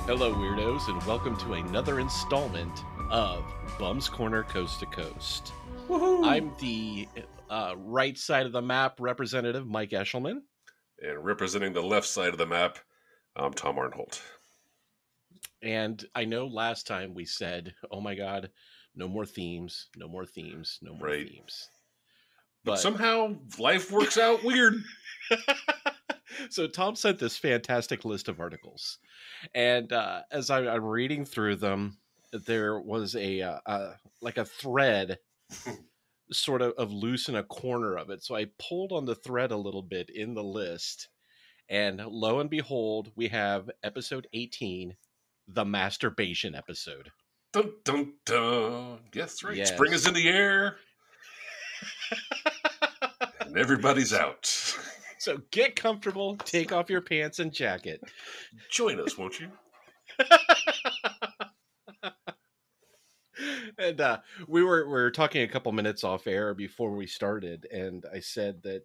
Hello, weirdos, and welcome to another installment of Bum's Corner Coast to Coast. Woohoo! I'm the right side of the map representative, Mike Eshelman. And representing the left side of the map, I'm Tom Arnholt. And I know last time we said, oh my God, no more themes, no more themes, no more Right. themes. But somehow life works out weird. So Tom sent this fantastic list of articles. And as I'm reading through them, there was a thread sort of loose in a corner of it. So I pulled on the thread a little bit in the list. And lo and behold, we have episode 18, the masturbation episode. Dun, dun, dun. Yes, right. Yes. Spring is in the air. And everybody's out. So get comfortable, take off your pants and jacket. Join us, won't you? And we were talking a couple minutes off air before we started, and I said that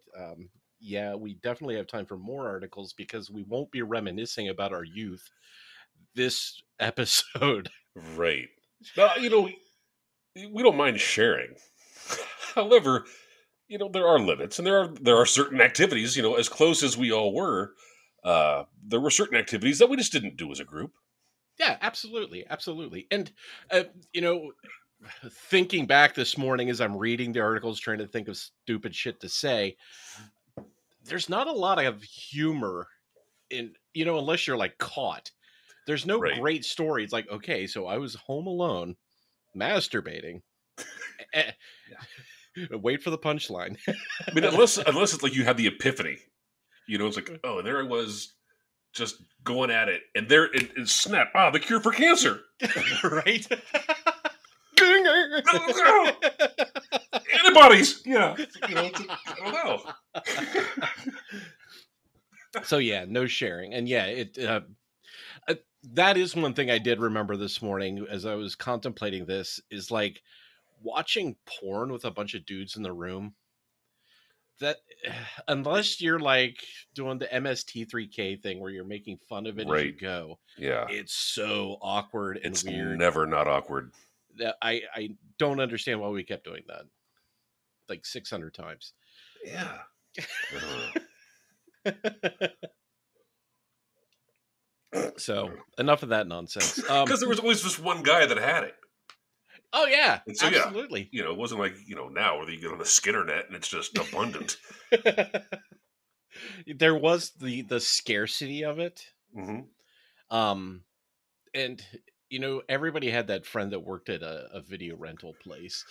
yeah, we definitely have time for more articles because we won't be reminiscing about our youth this episode. Right. Now, we don't mind sharing. However, there are limits, and there are certain activities, as close as we all were, there were certain activities that we just didn't do as a group. Yeah, absolutely. Absolutely. And, thinking back this morning as I'm reading the articles, trying to think of stupid shit to say, there's not a lot of humor in, unless you're like caught. There's no great story. It's like, okay, so I was home alone, masturbating. Wait for the punchline. I mean, unless it's like you had the epiphany, it's like, oh, and there I was, just going at it, and there it snap! Ah, the cure for cancer, right? Antibodies, yeah. I don't know. So yeah, no sharing, and yeah, that is one thing I did remember this morning as I was contemplating this is like watching porn with a bunch of dudes in the room. That unless you're like doing the MST3K thing where you're making fun of it as you go, yeah, it's so awkward and weird. It's never not awkward. That I don't understand why we kept doing that like 600 times. Yeah. So enough of that nonsense. Because there was always this one guy that had it. Oh yeah, so, absolutely. Yeah, it wasn't like now where you get on the Skinner net and it's just abundant. There was the scarcity of it. Mm-hmm. And everybody had that friend that worked at a video rental place.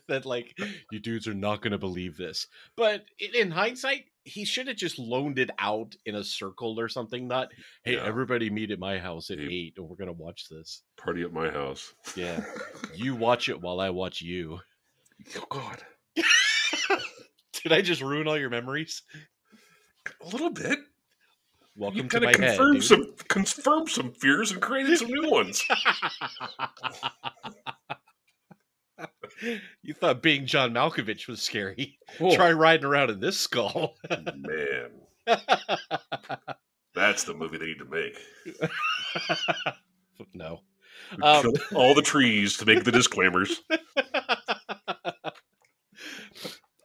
that like, you dudes are not going to believe this. But in hindsight, he should have just loaned it out in a circle or something. Not, hey, everybody meet at my house at 8 and we're going to watch this. Party at my house. Yeah. You watch it while I watch you. Oh, God. Did I just ruin all your memories? A little bit. Welcome to my head, dude. Confirmed some fears and created some new ones. You thought being John Malkovich was scary. Whoa. Try riding around in this skull. Man. That's the movie they need to make. No. Kill all the trees to make the disclaimers.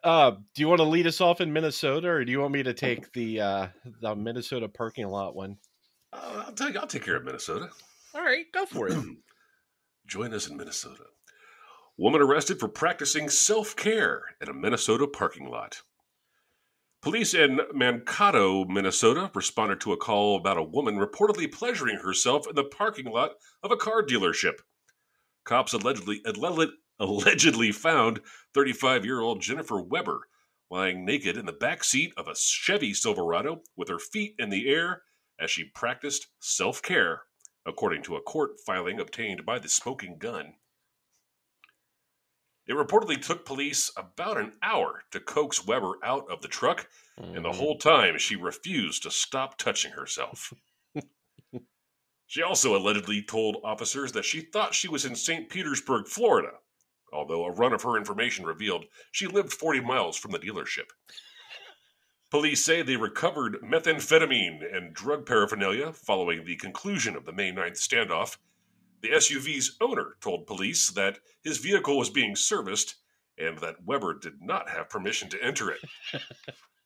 Do you want to lead us off in Minnesota, or do you want me to take the Minnesota parking lot one? I'll take care of Minnesota. All right, go for it. Join us in Minnesota. Woman arrested for practicing self-care at a Minnesota parking lot. Police in Mankato, Minnesota, responded to a call about a woman reportedly pleasuring herself in the parking lot of a car dealership. Cops allegedly found 35-year-old Jennifer Weber lying naked in the back seat of a Chevy Silverado with her feet in the air as she practiced self-care, according to a court filing obtained by the Smoking Gun. It reportedly took police about an hour to coax Weber out of the truck, and the whole time she refused to stop touching herself. She also allegedly told officers that she thought she was in St. Petersburg, Florida, although a run of her information revealed she lived 40 miles from the dealership. Police say they recovered methamphetamine and drug paraphernalia following the conclusion of the May 9th standoff. The SUV's owner told police that his vehicle was being serviced and that Weber did not have permission to enter it.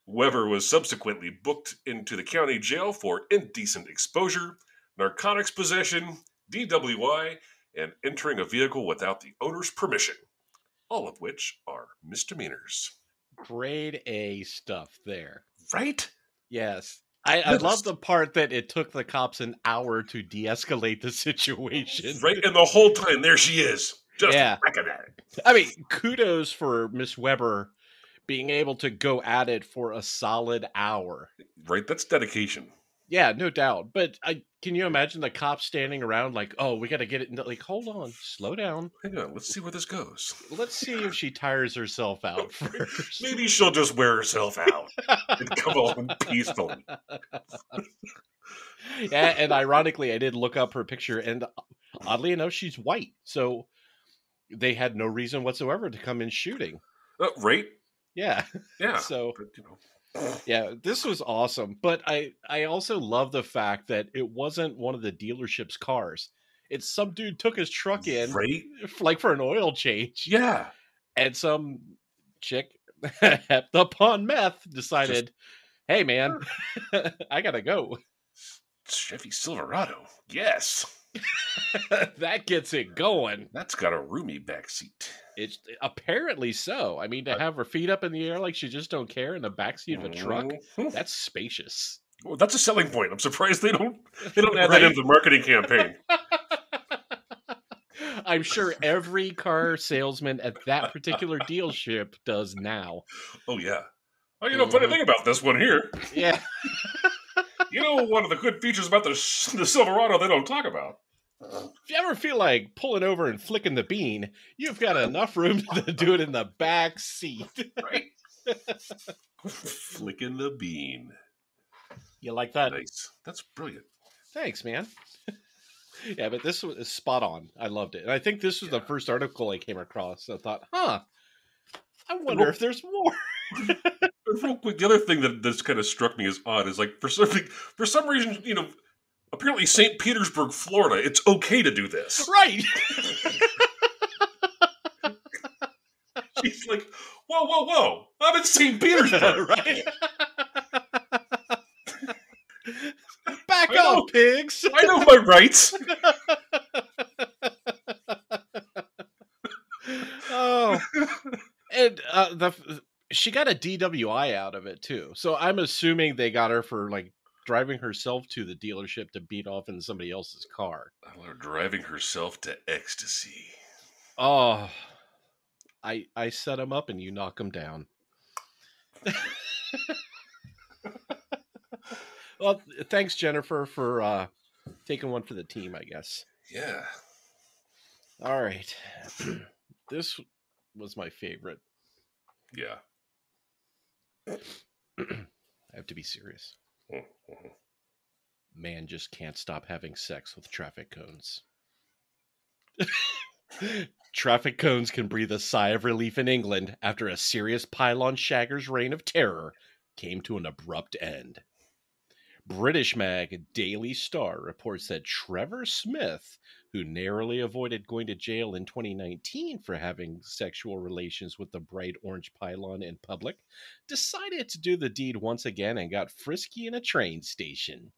Weber was subsequently booked into the county jail for indecent exposure, narcotics possession, DWI, and entering a vehicle without the owner's permission, all of which are misdemeanors. Grade A stuff there. Right? Yes. I love the part that it took the cops an hour to de-escalate the situation. Right, and the whole time, there she is. Just whacking at it. I mean, kudos for Miss Weber being able to go at it for a solid hour. Right, that's dedication. Yeah, no doubt. But can you imagine the cops standing around like, oh, we got to get it. Like, hold on, slow down. Hang on, let's see where this goes. Let's see if she tires herself out first. Maybe she'll just wear herself out and come on peacefully. Yeah, and ironically, I did look up her picture, and oddly enough, she's white. So they had no reason whatsoever to come in shooting. Right? Yeah. Yeah. So, but, yeah, this was awesome. But I also love the fact that it wasn't one of the dealership's cars. It's some dude took his truck in, right? Like for an oil change. Yeah. And some chick, hepped up on meth, decided, hey, man, I got to go. Chevy Silverado. Yes. That gets it going. That's got a roomy backseat. It's apparently so. I mean, to have her feet up in the air like she just don't care in the backseat of a truck, that's spacious. Well, that's a selling point. I'm surprised they don't add that into the marketing campaign. I'm sure every car salesman at that particular dealership does now. Oh, yeah. Oh, funny thing about this one here. Yeah. One of the good features about the Silverado they don't talk about. If you ever feel like pulling over and flicking the bean, you've got enough room to do it in the back seat. Right? Flicking the bean. You like that? Nice. That's brilliant. Thanks, man. Yeah, but this was spot on. I loved it. And I think this was the first article I came across. I thought, I wonder if there's more. Real quick, the other thing that's kind of struck me as odd is like for some reason, apparently St. Petersburg, Florida, it's okay to do this. Right. She's like, whoa, I'm in St. Petersburg. Right. Back off, pigs. I know my rights. Oh. And she got a DWI out of it too. So I'm assuming they got her for like driving herself to the dealership to beat off in somebody else's car. Driving herself to ecstasy. Oh, I set him up and you knock him down. Well, thanks, Jennifer, for taking one for the team, I guess. Yeah. All right. This was my favorite. Yeah. I have to be serious. Mm-hmm. Man just can't stop having sex with traffic cones. Traffic cones can breathe a sigh of relief in England after a serious pylon shagger's reign of terror came to an abrupt end. British mag Daily Star reports that Trevor Smith, who narrowly avoided going to jail in 2019 for having sexual relations with the bright orange pylon in public, decided to do the deed once again and got frisky in a train station.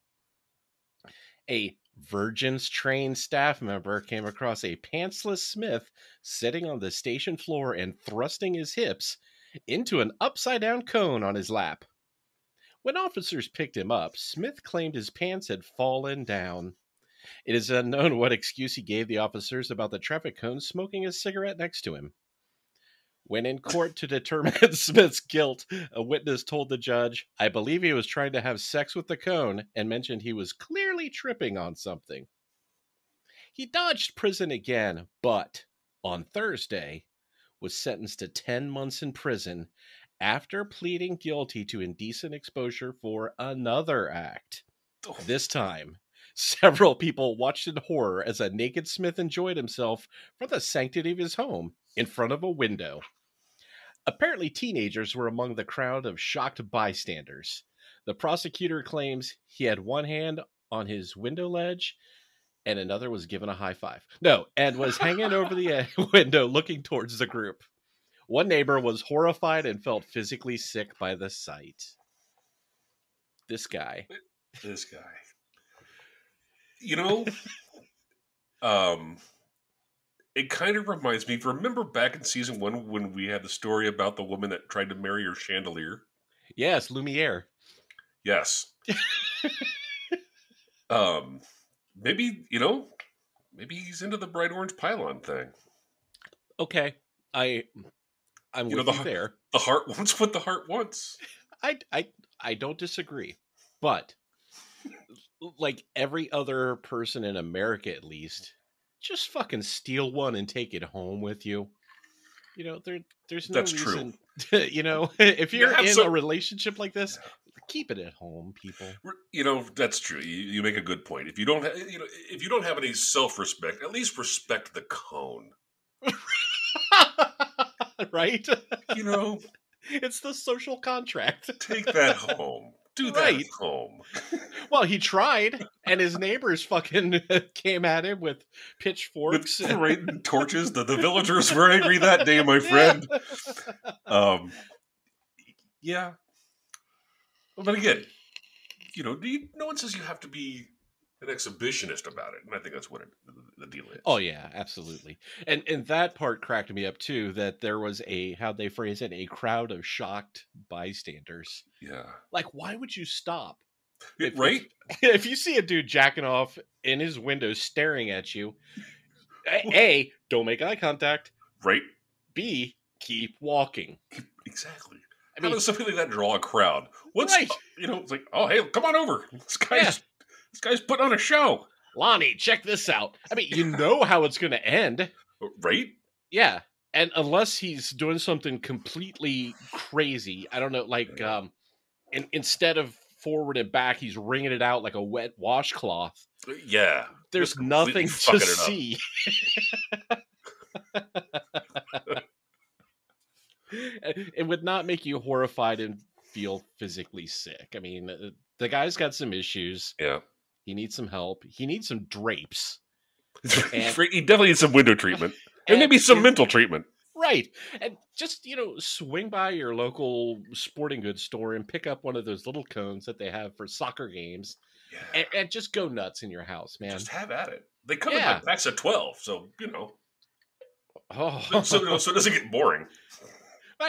A Virgin's train staff member came across a pantsless Smith sitting on the station floor and thrusting his hips into an upside-down cone on his lap. When officers picked him up, Smith claimed his pants had fallen down. It is unknown what excuse he gave the officers about the traffic cone smoking a cigarette next to him. When in court to determine Smith's guilt, a witness told the judge, "I believe he was trying to have sex with the cone," and mentioned he was clearly tripping on something. He dodged prison again, but on Thursday was sentenced to 10 months in prison after pleading guilty to indecent exposure for another act. This time, several people watched in horror as a naked Smith enjoyed himself from the sanctity of his home in front of a window. Apparently, teenagers were among the crowd of shocked bystanders. The prosecutor claims he had one hand on his window ledge and another was given a high five. No, and was hanging over the window looking towards the group. One neighbor was horrified and felt physically sick by the sight. This guy. You know, it kind of reminds me, remember back in season 1 when we had the story about the woman that tried to marry her chandelier? Yes, Lumiere. Yes. Maybe he's into the bright orange pylon thing. Okay. I'm with you there. The heart wants what the heart wants. I don't disagree. But like every other person in America, at least, just fucking steal one and take it home with you. You know, there's no reason. True. You know, if you're in a relationship like this, keep it at home, people. You know, that's true. You make a good point. If you don't, if you don't have any self-respect, at least respect the cone. Right? You know, it's the social contract. Take that home. Do that at home. Well, he tried, and his neighbors fucking came at him with pitchforks and torches. The villagers were angry that day, my friend. Yeah. But again, you know, no one says you have to be an exhibitionist about it, and I think that's what the deal is. Oh yeah, absolutely. And that part cracked me up too. That there was how'd they phrase it? A crowd of shocked bystanders. Yeah. Like, why would you stop? Right? If you see a dude jacking off in his window staring at you, A, don't make eye contact. Right. B, keep walking. Exactly. I mean, how does something like that draw a crowd? You know, it's like, oh, hey, come on over. This guy's putting on a show. Lonnie, check this out. I mean, you know how it's going to end. Right? Yeah. And unless he's doing something completely crazy, I don't know, like instead of forward and back, he's wringing it out like a wet washcloth. Yeah. There's nothing to see. It would not make you horrified and feel physically sick. I mean, the guy's got some issues. Yeah. He needs some help. He needs some drapes. He definitely needs some window treatment. And maybe some mental treatment. Right. And just, swing by your local sporting goods store and pick up one of those little cones that they have for soccer games. Yeah. And just go nuts in your house, man. Just have at it. They come in like packs of 12, so, Oh. So it doesn't get boring.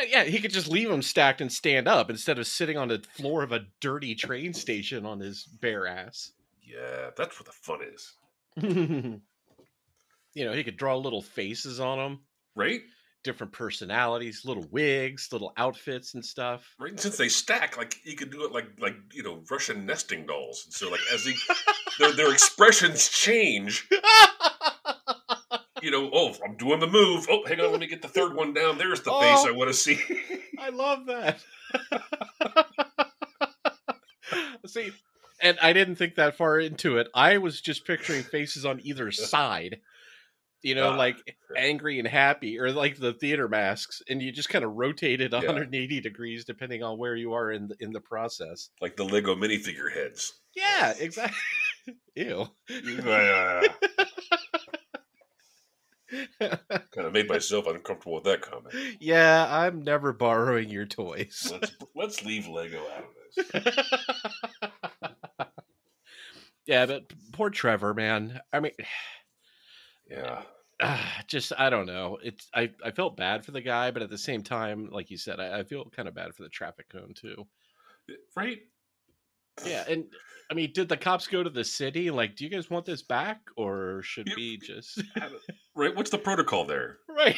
Yeah, he could just leave them stacked and stand up instead of sitting on the floor of a dirty train station on his bare ass. Yeah, that's where the fun is. He could draw little faces on them. Right? Different personalities, little wigs, little outfits and stuff. Right, and since they stack, like, you could do it like Russian nesting dolls. And so, like, as their expressions change... I'm doing the move. Oh, hang on, let me get the third one down. There's the face I want to see. I love that. See, and I didn't think that far into it. I was just picturing faces on either side, like angry and happy, or like the theater masks, and you just kind of rotate it 180 degrees depending on where you are in the process. Like the Lego minifigure heads. Yeah, exactly. Ew. Kind of made myself uncomfortable with that comment. Yeah, I'm never borrowing your toys. Let's leave Lego out of this. Yeah, but poor Trevor, man. I mean, yeah. I don't know. I felt bad for the guy, but at the same time, like you said, I feel kind of bad for the traffic cone too. Right? Yeah, and I mean, did the cops go to the city and like, do you guys want this back, or should we just? Right? What's the protocol there? Right.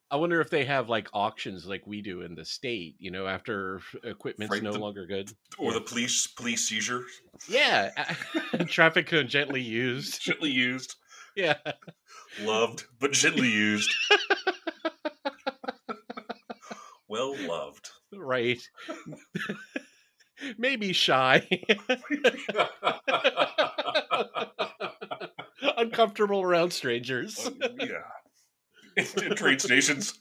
I wonder if they have like auctions like we do in the state. After equipment's no longer good, or the police seizure. Yeah, traffic cone gently used. Gently used. Yeah. Loved, but gently used. Well loved. Right. Maybe shy. Uncomfortable around strangers. Yeah. in train stations.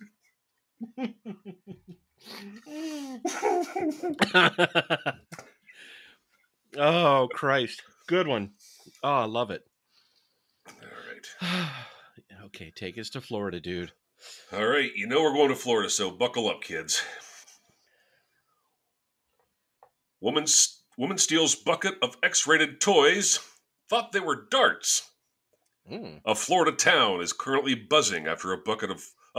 Oh, Christ. Good one. Oh, I love it. All right. Okay, take us to Florida, dude. All right. You know we're going to Florida, so buckle up, kids. Woman steals bucket of X-rated toys. Thought they were darts. A Florida town is currently buzzing after a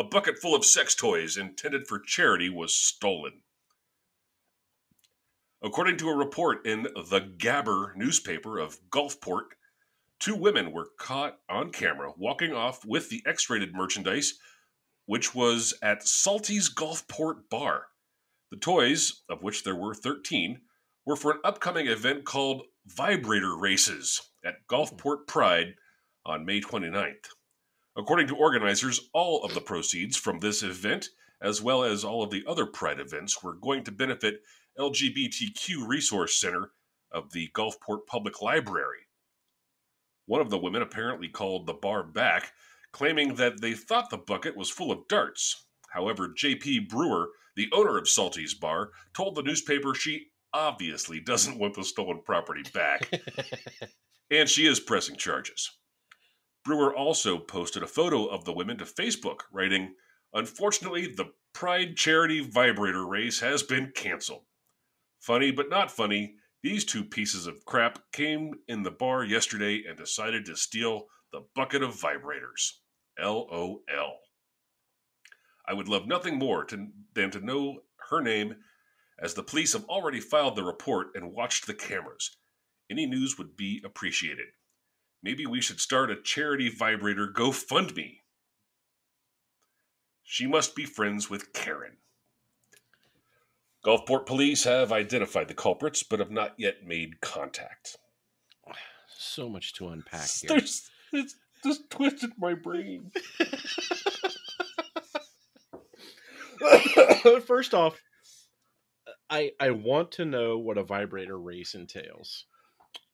bucket full of sex toys intended for charity was stolen. According to a report in the Gabber newspaper of Gulfport, 2 women were caught on camera walking off with the X-rated merchandise, which was at Salty's Gulfport bar. The toys, of which there were 13, were for an upcoming event called Vibrator Races at Gulfport Pride on May 29th. According to organizers, all of the proceeds from this event, as well as all of the other Pride events, were going to benefit LGBTQ Resource Center of the Gulfport Public Library. One of the women apparently called the bar back, claiming that they thought the bucket was full of darts. However, J.P. Brewer, the owner of Salty's Bar, told the newspaper she obviously doesn't want the stolen property back, and she is pressing charges. Brewer also posted a photo of the women to Facebook, writing, "Unfortunately, the Pride Charity Vibrator Race has been canceled. Funny but not funny, these 2 pieces of crap came in the bar yesterday and decided to steal the bucket of vibrators. LOL. I would love nothing more than to know her name, as the police have already filed the report and watched the cameras. Any news would be appreciated. Maybe we should start a charity vibrator GoFundMe. She must be friends with Karen." Gulfport police have identified the culprits, but have not yet made contact. So much to unpack here. It's just twisted my brain. First off, I want to know what a vibrator race entails.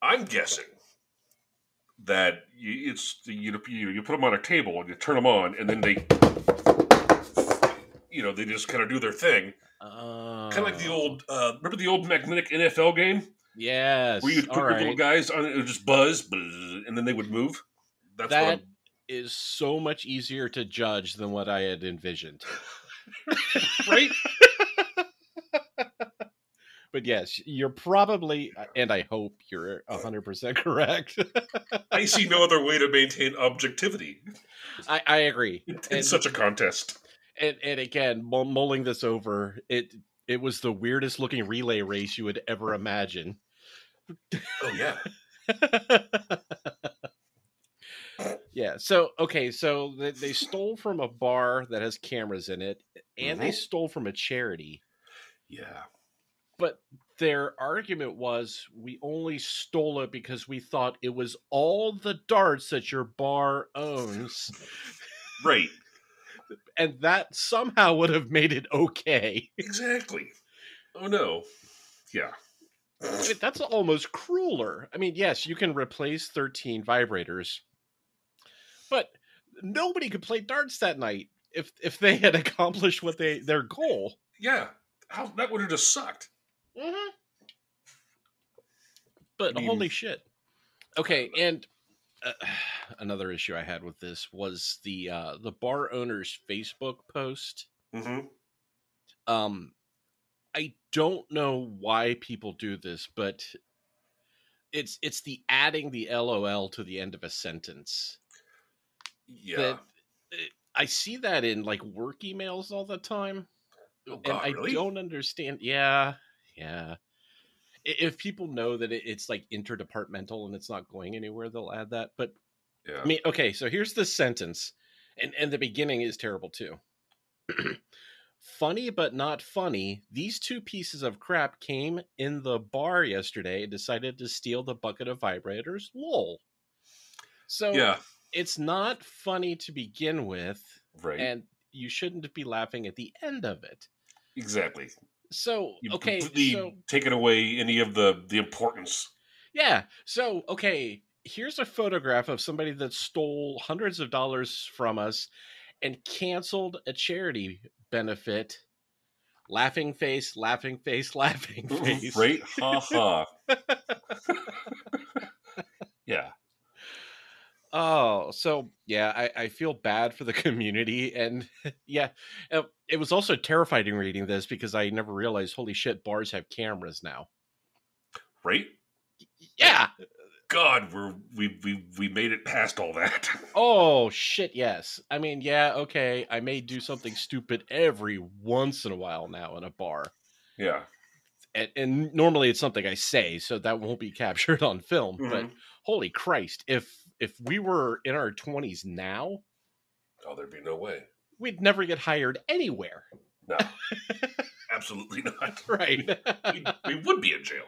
I'm guessing that you put them on a table and you turn them on, and then they just kind of do their thing. Kind of like the old, remember the old magnetic NFL game? Yes. Where you'd put your little guys on it, it would just buzz, and then they would move. That is so much easier to judge than what I had envisioned. Right? But yes, you're probably, and I hope you're 100% correct. I see no other way to maintain objectivity. I agree. In such a contest. And again, mulling this over, it was the weirdest looking relay race you would ever imagine. Oh, yeah. Yeah. So, okay. So they stole from a bar that has cameras in it, and they stole from a charity. Yeah. But their argument was, we only stole it because we thought it was all the darts that your bar owns. Right. And that somehow would have made it okay. Exactly. Oh, no. Yeah. I mean, that's almost crueler. I mean, yes, you can replace 13 vibrators, but nobody could play darts that night if they had accomplished their goal. Yeah. That would have just sucked. Mm-hmm. But holy shit. Okay, and another issue I had with this was the bar owner's Facebook post. Mm-hmm. I don't know why people do this, but it's the adding the LOL to the end of a sentence. Yeah. I see that in like work emails all the time. Oh, God, and I really? don't understand. Yeah. If people know that it's like interdepartmental and it's not going anywhere, they'll add that. But yeah. I mean, okay, so here's the sentence, and the beginning is terrible too. Funny but not funny, these 2 pieces of crap came in the bar yesterday and decided to steal the bucket of vibrators. Lol. So yeah. It's not funny to begin with, right? And you shouldn't be laughing at the end of it. Exactly. So, You've okay, completely taken away any of the importance. Yeah. So, okay, here's a photograph of somebody that stole hundreds of dollars from us, and canceled a charity benefit. Laughing face, laughing face, laughing face. Right? Ha ha. Yeah. Oh, so yeah, I feel bad for the community, and yeah, it was also terrifying reading this because I never realized, holy shit, bars have cameras now. Right? Yeah. God, we made it past all that. Oh shit, yes. I mean, yeah, okay, I may do something stupid every once in a while now in a bar, Yeah. and normally it's something I say, so that won't be captured on film. But Mm-hmm. holy Christ, if we were in our 20s now, Oh, there'd be no way. we'd never get hired anywhere. No. Absolutely not. Right. We would be in jail.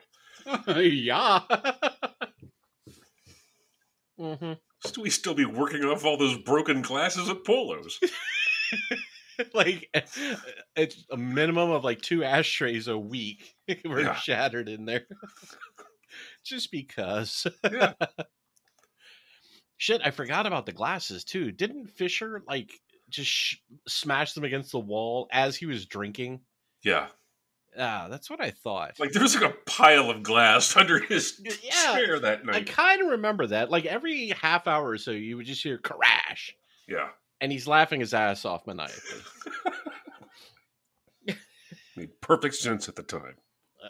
Yeah. Mm-hmm. We still be working off all those broken glasses at Polos. Like, it's a minimum of like 2 ashtrays a week were shattered in there. Just because. Yeah. Shit, I forgot about the glasses too. Didn't Fisher like just smash them against the wall as he was drinking? Yeah. Ah, that's what I thought. Like there was like a pile of glass under his chair that night. I kind of remember that. Like every half hour or so, you would just hear crash. Yeah. And he's laughing his ass off maniacally. Made perfect sense at the time.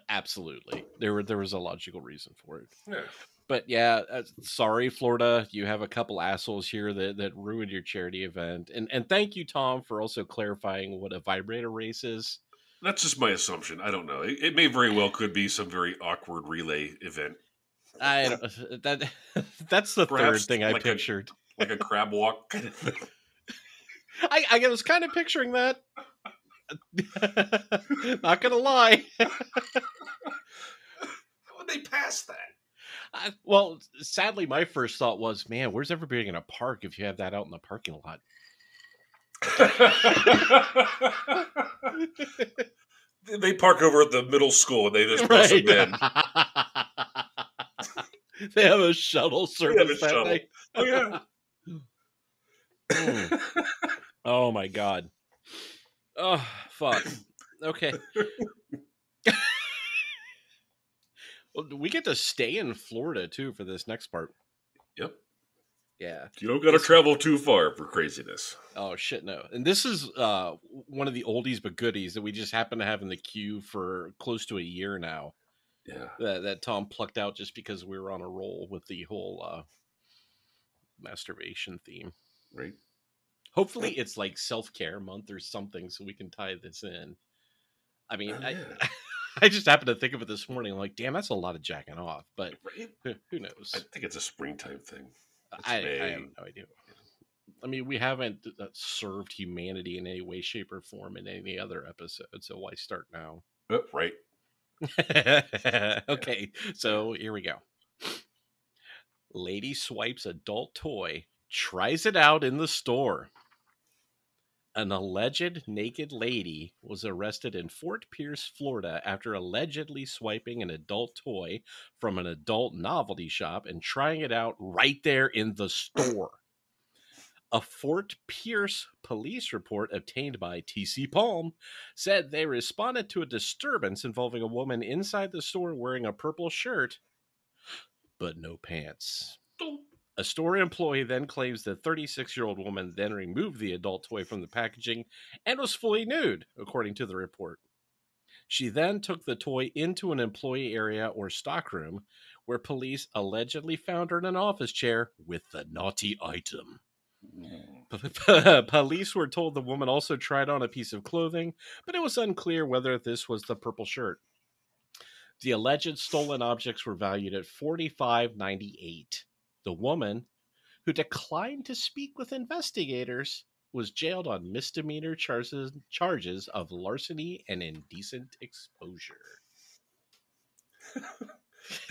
Absolutely. There was a logical reason for it. Yeah. But yeah, sorry, Florida. You have a couple assholes here that ruined your charity event. And thank you, Tom, for also clarifying what a vibrator race is. That's just my assumption. I don't know. It may very well could be some very awkward relay event. I don't, that's the Perhaps third thing I like pictured. Like a crab walk kind of thing. I was kind of picturing that. Not gonna lie. How would they pass that? Well, sadly, my first thought was, man, where's everybody going to park if you have that out in the parking lot? They park over at the middle school and they just bus them in. They have a shuttle service that night. Oh, yeah. Oh, my God. Oh, fuck. Okay. Well, we get to stay in Florida, too, for this next part. Yep. Yeah. You don't got to travel too far for craziness. Oh, shit, no. And this is one of the oldies but goodies that we just happen to have in the queue for close to a year now. Yeah. That Tom plucked out just because we were on a roll with the whole masturbation theme. Right. Hopefully it's like self-care month or something so we can tie this in. I mean, I just happened to think of it this morning. Like, damn, that's a lot of jacking off. But who knows? I think it's a springtime thing. I have no idea. I mean, we haven't served humanity in any way, shape, or form in any other episode. So why start now? Right. Okay, so here we go. Lady swipes adult toy, tries it out in the store. An alleged naked lady was arrested in Fort Pierce, Florida, after allegedly swiping an adult toy from an adult novelty shop and trying it out right there in the store. A Fort Pierce police report obtained by TC Palm said they responded to a disturbance involving a woman inside the store wearing a purple shirt, but no pants. A store employee then claims the 36-year-old woman then removed the adult toy from the packaging and was fully nude, according to the report. She then took the toy into an employee area or stockroom, where police allegedly found her in an office chair with the naughty item. Police were told the woman also tried on a piece of clothing, but it was unclear whether this was the purple shirt. The alleged stolen objects were valued at $45.98. The woman, who declined to speak with investigators, was jailed on misdemeanor charges of larceny and indecent exposure.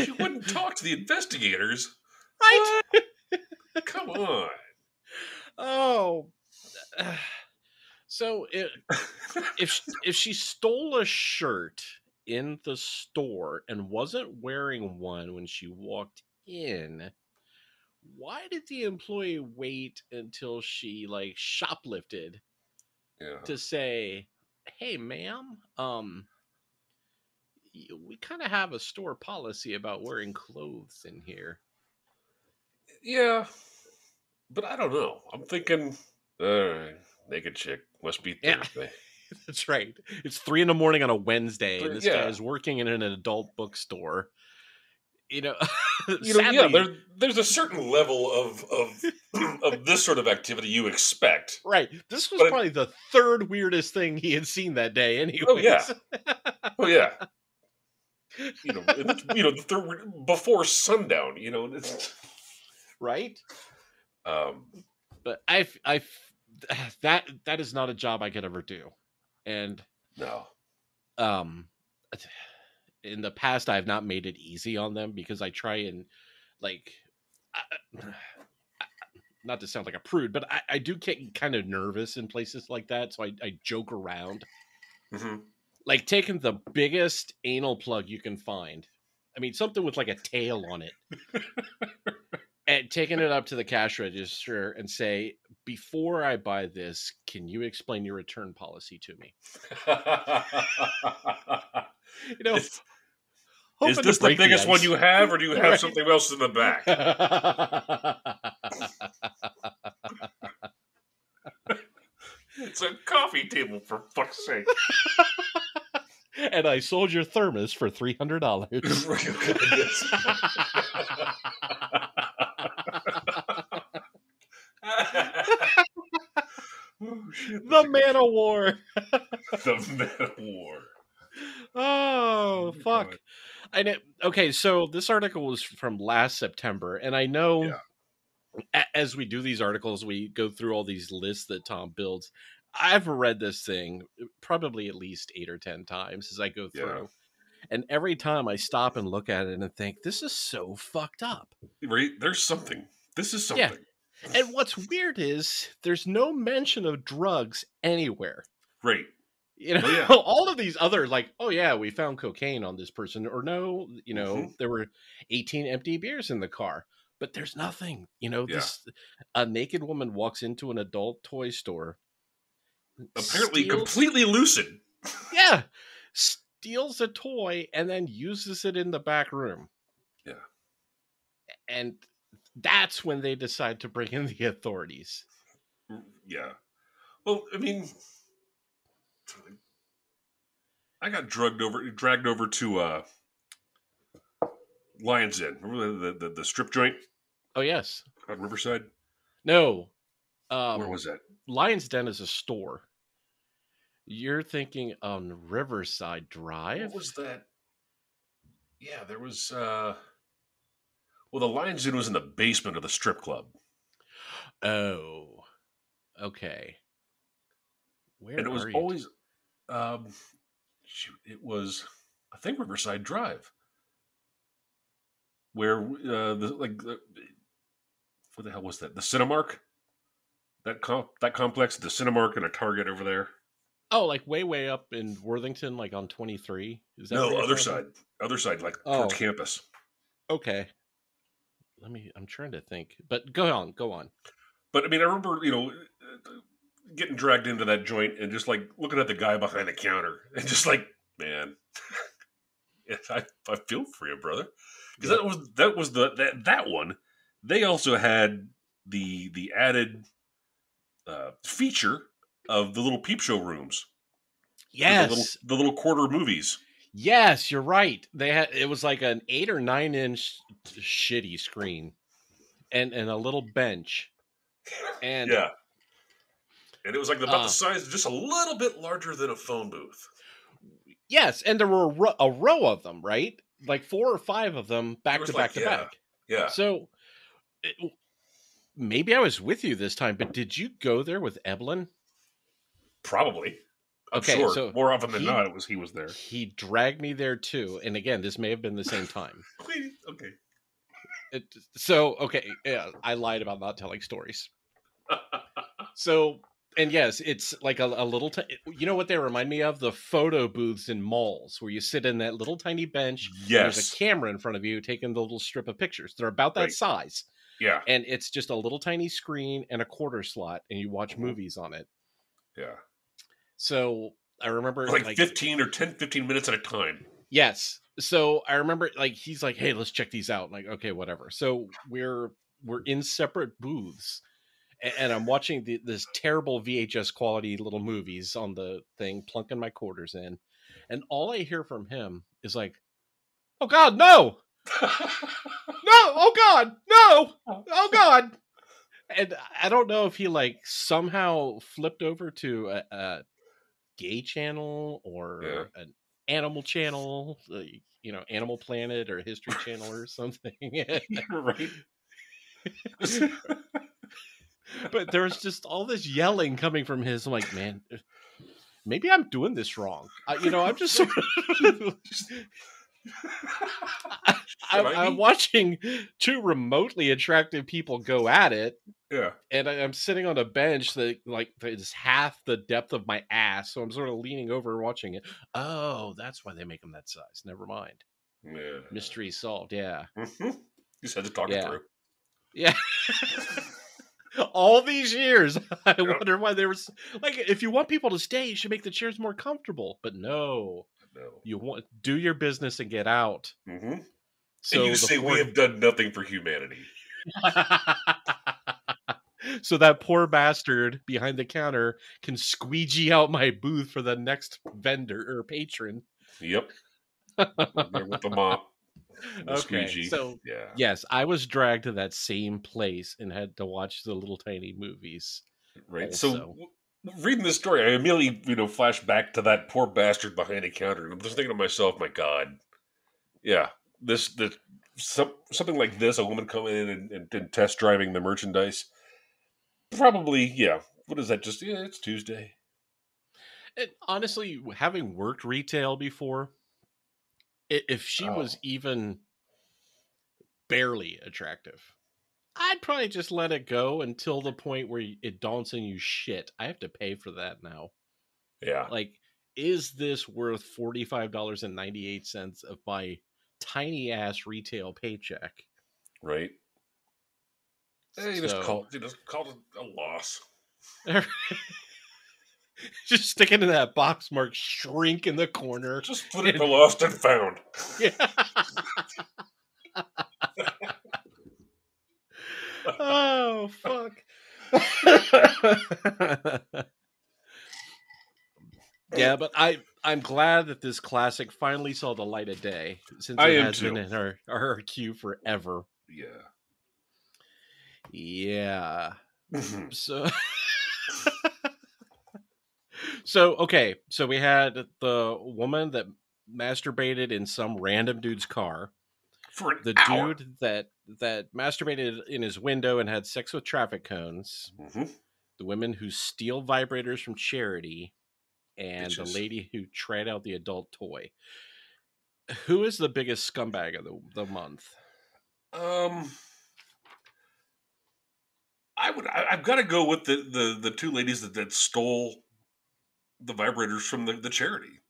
She wouldn't talk to the investigators. Right? Come on. Oh. So if she stole a shirt in the store and wasn't wearing one when she walked in, why did the employee wait until she like shoplifted Yeah. to say, "Hey, ma'am, we kind of have a store policy about wearing clothes in here." Yeah. But I don't know. I'm thinking, naked chick must be Yeah, Thursday. that's right. It's 3 a.m. on a Wednesday, and this guy Yeah. is working in an adult bookstore. You know, Yeah. sadly, There's a certain level of this sort of activity you expect. right. This was But probably the third weirdest thing he had seen that day, oh yeah, anyways. oh yeah. The third before sundown. Right? Um, But that is not a job I could ever do. And no. um in the past I have not made it easy on them because I try and like not to sound like a prude, but I do get kind of nervous in places like that, so I joke around. Mm-hmm. Like taking the biggest anal plug you can find. I mean, something with like a tail on it. And taking it up to the cash register and say, "Before I buy this, can you explain your return policy to me?" You know, is, is hoping to this the break the biggest one ice. you have, or do you have Right. something else in the back? It's a coffee table, for fuck's sake. And I sold your thermos for $300. Oh, shit, The Man of War. the Man of War. Oh, fuck. God. I know. Okay, so this article was from last September, and I know as we do these articles, we go through all these lists that Tom builds. I've read this thing probably at least 8 or 10 times as I go through. And every time I stop and look at it and think, this is so fucked up. Right? There's something. This is Yeah. something. And what's weird is there's no mention of drugs anywhere. Right. You know, Oh, yeah. all of these other, like, oh yeah, we found cocaine on this person, or no, there were 18 empty beers in the car, but there's nothing. This a naked woman walks into an adult toy store, Apparently steals, completely lucid. yeah, steals a toy and then uses it in the back room. Yeah. And that's when they decide to bring in the authorities. Yeah. Well, I mean, I got dragged over to Lions Den. Remember the strip joint Oh yes. on Riverside? No. Where was that? Lion's Den is a store. You're thinking on Riverside Drive? What was that? Yeah, there was. Well, the Lions Den was in the basement of the strip club. Oh, okay. Where and it was are you? always, it was, I think, Riverside Drive, where what the hell was that? The Cinemark, that complex, the Cinemark and a Target over there. Oh, like way up in Worthington, like on 23. Is that No, other side, like towards campus. Okay. I'm trying to think, but go on. But I mean, I remember, getting dragged into that joint and just like looking at the guy behind the counter and just like, man, I feel for you, brother, because that was that one. They also had the added feature of the little peep show rooms. Yes, the little quarter movies. Yes, you're right. It was like an 8 or 9 inch shitty screen, and a little bench, and yeah. And it was like about the size, just a little bit larger than a phone booth. Yes, and there were a row of them, right? Like 4 or 5 of them back to back to back. Yeah. So maybe I was with you this time, but did you go there with Evelyn? Probably. I'm sure. So more often than not, he was there. He dragged me there too, and again, this may have been the same time. Okay. Yeah, I lied about not telling stories. And yes, it's like a little. You know what they remind me of? The photo booths in malls where you sit in that little tiny bench. Yes. There's a camera in front of you taking the little strip of pictures. They're about that size. Yeah. And it's just a little tiny screen and a quarter slot, and you watch movies on it. Yeah. So I remember For like 15 or 10, 15 minutes at a time. yes. So I remember like he's like, "Hey, let's check these out." I'm like, okay, whatever. So we're in separate booths, and I'm watching this terrible VHS quality little movies on the thing, plunking my quarters in, and all I hear from him is like, "Oh God, no, no, oh God, no, oh God." And I don't know if he like somehow flipped over to a gay channel Yeah. or an animal channel, Animal Planet or History Channel or something. Right. But there was just all this yelling coming from his. I'm like, man, maybe I'm doing this wrong. I'm just sort of. I'm watching two remotely attractive people go at it. Yeah. And I'm sitting on a bench that like is half the depth of my ass, so I'm sort of leaning over watching it. Oh, that's why they make them that size. Never mind. Yeah. Mystery solved. Yeah. You just had to talk it through. Yeah. All these years, I wonder why there was like, if you want people to stay, you should make the chairs more comfortable. But no, you want do your business and get out. Mm-hmm. So and you say we have done nothing for humanity. So that poor bastard behind the counter can squeegee out my booth for the next vendor or patron. Yep. With the mop. The okay. squeegee. So yeah. Yes, I was dragged to that same place and had to watch the little tiny movies. Right. Also. So reading this story, I immediately, flash back to that poor bastard behind the counter. And I'm just thinking to myself, my God. Yeah. Something like this, a woman coming in and test driving the merchandise. Probably, yeah. What is that? Just, it's Tuesday. And honestly, having worked retail before, if she was even barely attractive, I'd probably just let it go until the point where it dawns on you, shit, I have to pay for that now. Yeah. Like, is this worth $45.98 of my tiny ass retail paycheck? Right. You just call it a loss. Just stick it in that box mark, shrink in the corner. Just put it in the lost and found. Yeah. Oh, fuck. Yeah, but I'm glad that this classic finally saw the light of day, since it has been in our queue forever. Yeah. Yeah. So okay, so we had the woman that masturbated in some random dude's car. For the hour. Dude that masturbated in his window and had sex with traffic cones. Mm-hmm. The women who steal vibrators from charity, and the lady who tried out the adult toy. Who is the biggest scumbag of the month? I've got to go with the two ladies that stole the vibrators from the charity.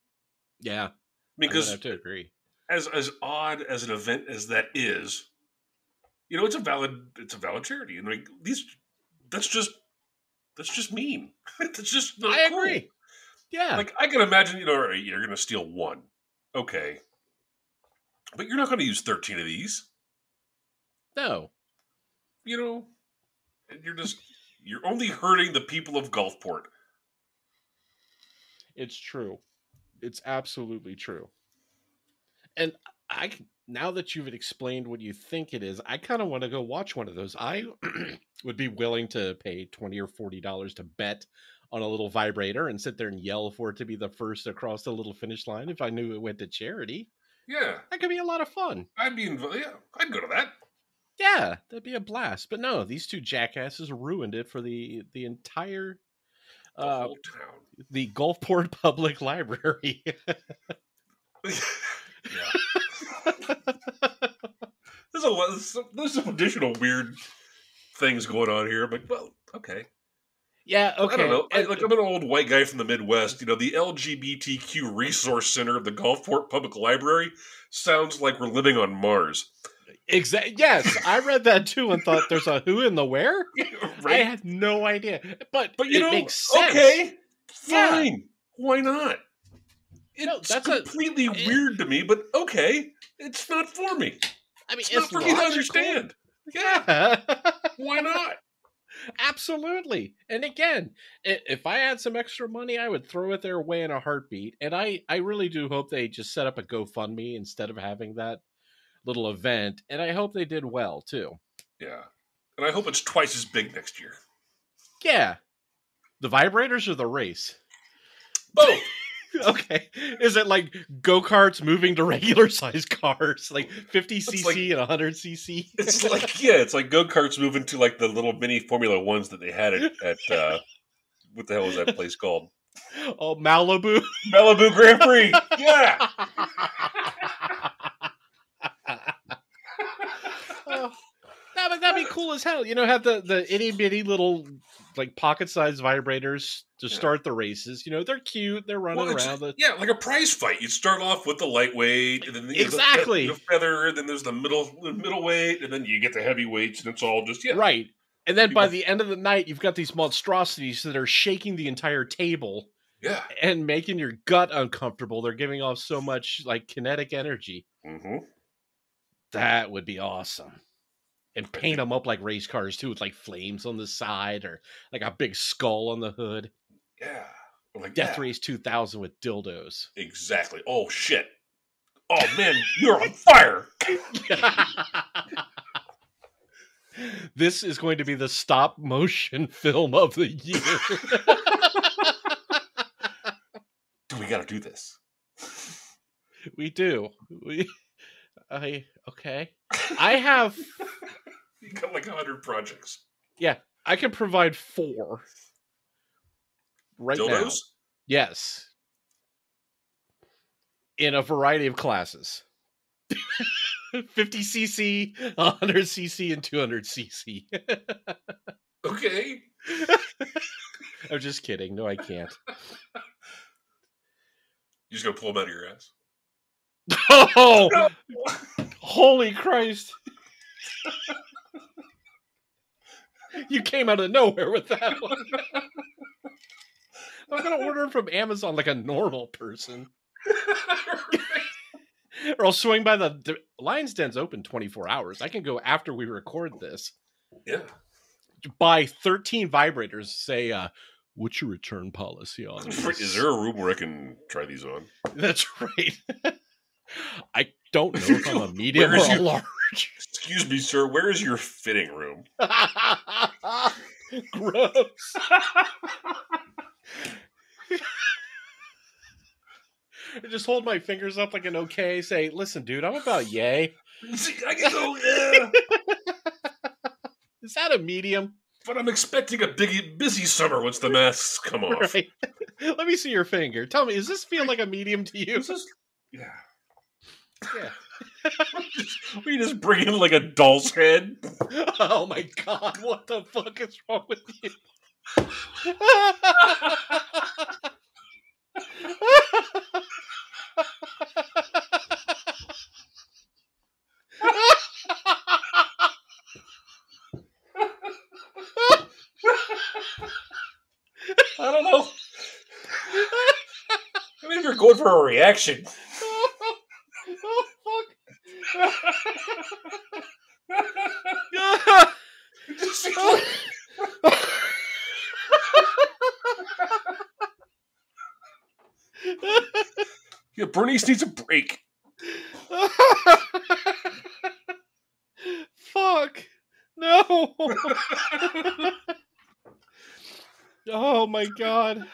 Yeah, because I have to agree. As odd as an event as that is, it's a valid charity, and like that's just mean. That's just not cool. Agree. Yeah, like I can imagine, all right, you're going to steal one, okay, but you're not going to use 13 of these. No, you're only hurting the people of Gulfport. It's true. It's absolutely true. And now that you've explained what you think it is, I kind of want to go watch one of those. I would be willing to pay $20 or $40 to bet on a little vibrator and sit there and yell for it to be the first across the little finish line if I knew it went to charity. Yeah. That could be a lot of fun. I'd go to that. Yeah, that'd be a blast. But no, these two jackasses ruined it for the entire the whole town. The Gulfport Public Library. Yeah. There's some additional weird things going on here, but well, okay. Yeah, okay. I don't know. I'm an old white guy from the Midwest. The LGBTQ Resource Center of the Gulfport Public Library sounds like we're living on Mars. Exactly. Yes, I read that too and thought there's a who in the where. Right? I had no idea, but you it know, makes sense. okay, Yeah. fine. Why not? No, It's that's completely weird to me, but okay, it's not for me. I mean, It's not it's for me to logical. understand. Yeah, Yeah. why not? Absolutely. And again, if I had some extra money, I would throw it their way in a heartbeat. And I really do hope they just set up a GoFundMe instead of having that little event. And I hope they did well too. Yeah, and I hope it's twice as big next year. Yeah. The vibrators or the race? Both. Okay. Is it like go-karts moving to regular size cars, like 50cc like, and 100cc? It's like go-karts moving to like the little mini Formula Ones that they had at what the hell was that place called? Oh, Malibu Grand Prix. Yeah. Oh, that'd be cool as hell. You know, have the itty bitty little like pocket-sized vibrators to start the races. You know, they're cute. They're running around. Like a prize fight. You'd start off with the lightweight, and then Exactly the feather, and then there's the middleweight, and then you get the heavyweights, and it's all just right. And then by the end of the night, you've got these monstrosities that are shaking the entire table. Yeah. And making your gut uncomfortable. They're giving off so much like kinetic energy. Mm-hmm. That would be awesome. And paint them up like race cars too, with like flames on the side or like a big skull on the hood. Yeah. Like Death Race 2000 with dildos. Exactly. Oh, shit. Oh, man, you're on fire. This is going to be the stop motion film of the year. We got to do this. We do. Okay. I have... You got like 100 projects. Yeah, I can provide 4. Right Dildos? now. Yes. In a variety of classes. 50cc, 100cc, and 200cc. Okay. I'm just kidding. No, I can't. You're just going to pull them out of your ass? Oh! No. Holy Christ. You came out of nowhere with that one. I'm going to order them from Amazon like a normal person. Or I'll swing by the Lion's Den's open 24 hours. I can go after we record this. Yeah. Buy 13 vibrators. Say, what's your return policy on this? Is there a room where I can try these on? That's right. I don't know if I'm a medium or a large. Excuse me, sir. Where is your fitting room? Gross. I just hold my fingers up like an okay. Say, listen, dude, I'm about yay. I can go, yeah. Is that a medium? But I'm expecting a busy summer once the masks come off. Right. Let me see your finger. Tell me, does this feel like a medium to you? Yeah. Yeah. We just bring in like a doll's head. Oh my god, what the fuck is wrong with you? I don't know. I mean, if you're going for a reaction. Oh, fuck. Yeah, Bernice needs a break. Fuck. No. Oh my god.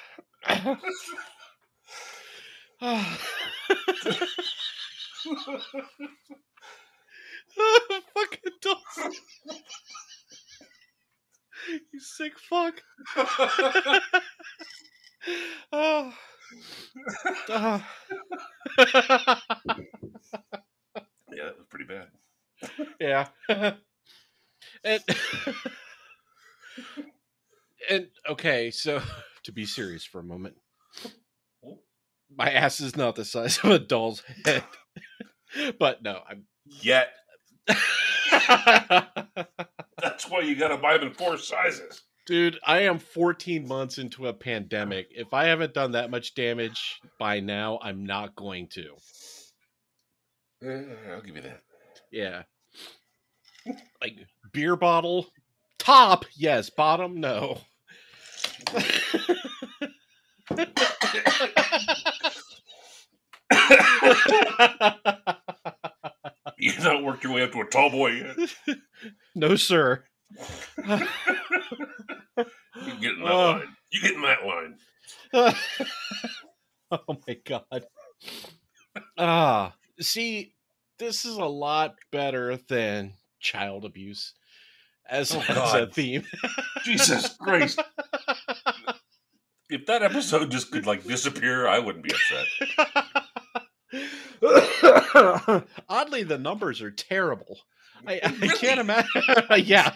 Fucking dog. You sick fuck. Oh. Yeah, that was pretty bad. Yeah. And okay, so to be serious for a moment, my ass is not the size of a doll's head. But no, I'm yet. That's why you gotta buy them in 4 sizes. Dude, I am 14 months into a pandemic. If I haven't done that much damage by now, I'm not going to. I'll give you that. Yeah. Like, beer bottle, top, yes. Bottom, no. You've not worked your way up to a tall boy yet. No, sir. You get in that line. You get in that line. Oh my god. See, this is a lot better than child abuse as a theme. Jesus Christ. If that episode just could disappear, I wouldn't be upset. Oddly, the numbers are terrible. I Really? can't imagine. Yeah.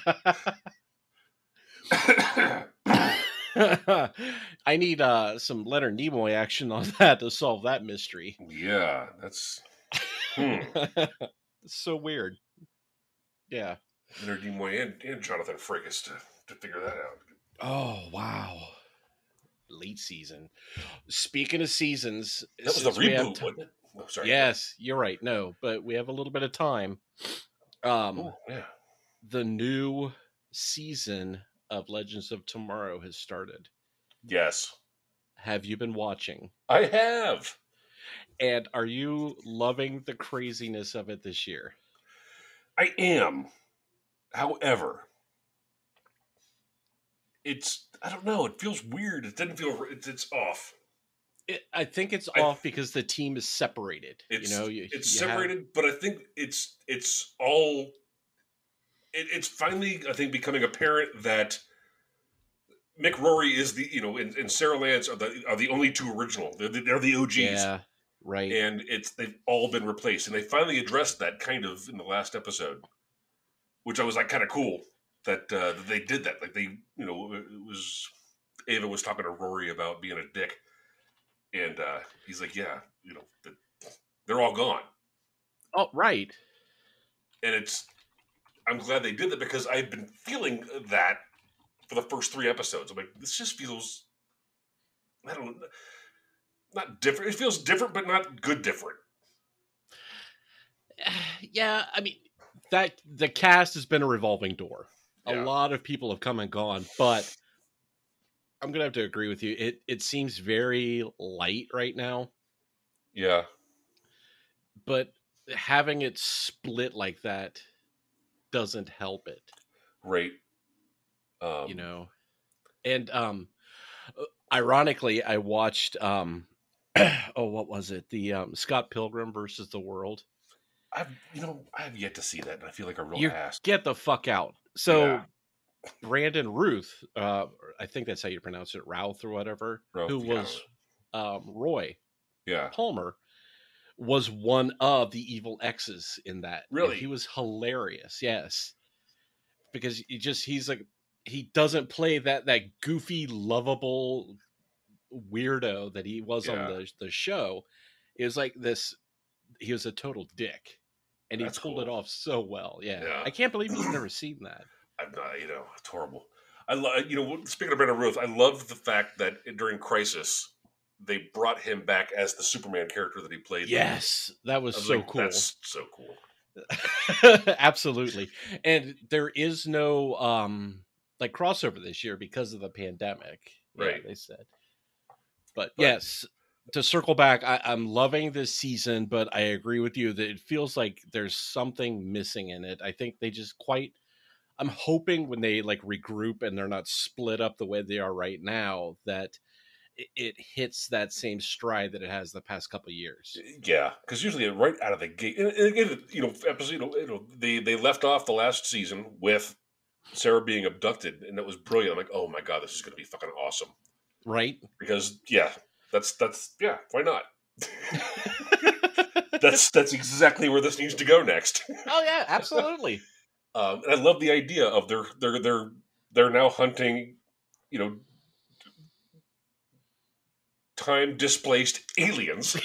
I need some Leonard Nimoy action on that to solve that mystery. Yeah, that's It's so weird. Yeah. Leonard Nimoy and Jonathan Frakes to figure that out. Oh, wow. Late season. Speaking of seasons, That was the reboot, wasn't it? Oh, sorry. Yes, you're right. No, but we have a little bit of time. Yeah. The new season of Legends of Tomorrow has started. Yes. Have you been watching? I have. And are you loving the craziness of it this year? I am. However, I don't know, it feels weird. It doesn't feel, it's off. I think it's off because the team is separated. It's separated, but I think it's all. It's finally, I think, becoming apparent that Mick Rory is and Sarah Lance are the only two original. They're the OGs. Yeah, right. And they've all been replaced, and they finally addressed that kind of in the last episode, which I was kind of cool that they did that. It was Ava was talking to Rory about being a dick. And he's like, yeah, they're all gone. Oh, right. And I'm glad they did that because I've been feeling that for the first 3 episodes. I'm like, this just feels, I don't know, not different. It feels different, but not good different. Yeah, I mean, the cast has been a revolving door. Yeah. A lot of people have come and gone, but I'm going to have to agree with you. It seems very light right now. Yeah. But having it split like that doesn't help it. Right. And ironically, I watched what was it? The Scott Pilgrim versus the World. I have yet to see that, and I feel like a real ass. Get the fuck out. So Brandon Ruth, I think that's how you pronounce it, Routh or whatever, who was Roy Palmer, was one of the evil X's in that. Really? And he was hilarious, yes. Because he doesn't play that goofy, lovable weirdo that he was on the show. It was like this, he was a total dick. And That's he pulled cool. it off so well. Yeah. I can't believe you've never seen that. I'm not, it's horrible. I love, speaking of Brandon Ruth, I love the fact that during Crisis, they brought him back as the Superman character that he played. Yes, that was so cool. That's so cool. Absolutely. And there is no crossover this year because of the pandemic. Right. Yeah, they said. But yes, to circle back, I'm loving this season, but I agree with you that it feels like there's something missing in it. I think they just I'm hoping when they regroup and they're not split up the way they are right now, that it hits that same stride that it has the past couple of years. Yeah, because usually right out of the gate, episode, they left off the last season with Sarah being abducted, and that was brilliant. I'm like, oh my god, this is going to be fucking awesome, right? Because that's why not? that's exactly where this needs to go next. Oh yeah, absolutely. And I love the idea of they're now hunting, time displaced aliens,